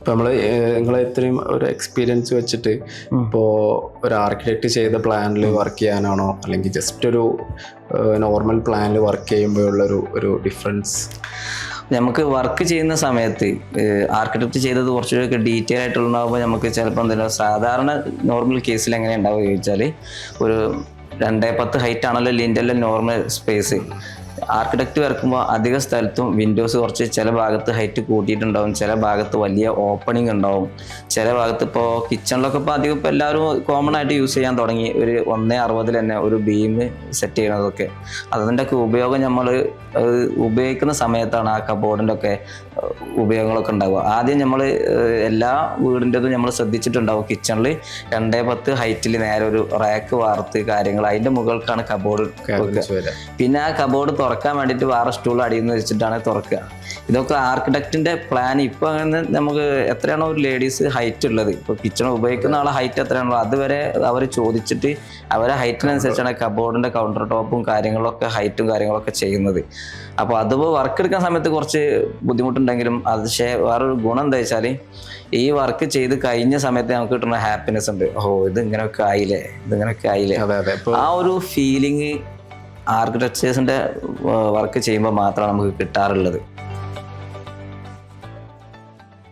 ഇപ്പം നിങ്ങളെ ഇത്രയും ഒരു എക്സ്പീരിയൻസ് വെച്ചിട്ട് ഇപ്പോൾ ഒരു ആർക്കിടെക്ട് ചെയ്ത പ്ലാനിൽ വർക്ക് ചെയ്യാനാണോ അല്ലെങ്കിൽ ജസ്റ്റ് ഒരു നോർമൽ പ്ലാനിൽ വർക്ക് ചെയ്യുമ്പോഴുള്ളൊരു ഡിഫറൻസ്? നമുക്ക് വർക്ക് ചെയ്യുന്ന സമയത്ത് ആർക്കിടെക്ട് ചെയ്തത് കുറച്ചുകൂടി ഡീറ്റെയിൽ ആയിട്ടുണ്ടാകുമ്പോൾ നമുക്ക് ചിലപ്പോൾ എന്തെങ്കിലും സാധാരണ നോർമൽ കേസിൽ എങ്ങനെ ഉണ്ടാവുക ചോദിച്ചാൽ ഒരു 2x10 ഹൈറ്റ് ആണല്ലോ ലിൻഡലിലെ നോർമൽ സ്പേസ്. ആർക്കിടെക്ട് വരക്കുമ്പോൾ അധിക സ്ഥലത്തും വിൻഡോസ് കുറച്ച് ചില ഭാഗത്ത് ഹൈറ്റ് കൂട്ടിയിട്ടുണ്ടാവും, ചില ഭാഗത്ത് വലിയ ഓപ്പണിംഗ് ഉണ്ടാവും, ചില ഭാഗത്ത് ഇപ്പോൾ കിച്ചണിലൊക്കെ ഇപ്പോൾ അധികം ഇപ്പോൾ എല്ലാവരും കോമൺ ആയിട്ട് യൂസ് ചെയ്യാൻ തുടങ്ങി ഒരു 1.60 തന്നെ ഒരു ബീം സെറ്റ് ചെയ്യണതൊക്കെ. അതിൻ്റെയൊക്കെ ഉപയോഗം നമ്മൾ ഉപയോഗിക്കുന്ന സമയത്താണ് ആ കബോർഡിൻ്റെ ഒക്കെ ഉപയോഗങ്ങളൊക്കെ ഉണ്ടാവുക. ആദ്യം നമ്മൾ എല്ലാ വീടിൻ്റെതും നമ്മൾ ശ്രദ്ധിച്ചിട്ടുണ്ടാവും, കിച്ചണിൽ 2x10 ഹൈറ്റിൽ നേരെ ഒരു റാക്ക് വാർത്ത് കാര്യങ്ങൾ അതിൻ്റെ മുകൾക്കാണ് കബോർഡ് വെക്കുക. പിന്നെ ആ കബോർഡ് തുറക്കാൻ വേണ്ടിയിട്ട് വേറെ സ്റ്റൂൾ അടിയിൽ നിന്ന് വെച്ചിട്ടാണ് തുറക്കുക. ഇതൊക്കെ ആർക്കിടെക്റ്റിന്റെ പ്ലാൻ. ഇപ്പൊ അങ്ങനെ നമുക്ക് എത്രയാണോ ഒരു ലേഡീസ് ഹൈറ്റ് ഉള്ളത്, ഇപ്പൊ കിച്ചൺ ഉപയോഗിക്കുന്ന ആളെ ഹൈറ്റ് എത്രയാണോ അതുവരെ അവർ ചോദിച്ചിട്ട് അവരെ ഹൈറ്റിനനുസരിച്ചാണ് കബോർഡിന്റെ കൗണ്ടർ ടോപ്പും കാര്യങ്ങളൊക്കെ ഹൈറ്റും കാര്യങ്ങളൊക്കെ ചെയ്യുന്നത്. അപ്പോൾ അതുപോലെ വർക്ക് എടുക്കുന്ന സമയത്ത് കുറച്ച് ബുദ്ധിമുട്ടുണ്ടെങ്കിലും അത് വേറൊരു ഗുണം എന്താ വെച്ചാൽ ഈ വർക്ക് ചെയ്ത് കഴിഞ്ഞ സമയത്ത് നമുക്ക് കിട്ടുന്ന ഹാപ്പിനെസ് ഉണ്ട്. ഇത് ഇങ്ങനെയൊക്കെ ആയില്ലേ, ഇതിങ്ങനെയൊക്കെ ആയില്ലേ, ആ ഒരു ഫീലിംഗ് ആർക്കിടെക്ചേഴ്സിന്റെ വർക്ക് ചെയ്യുമ്പോൾ മാത്രമാണ് നമുക്ക് കിട്ടാറുള്ളത്.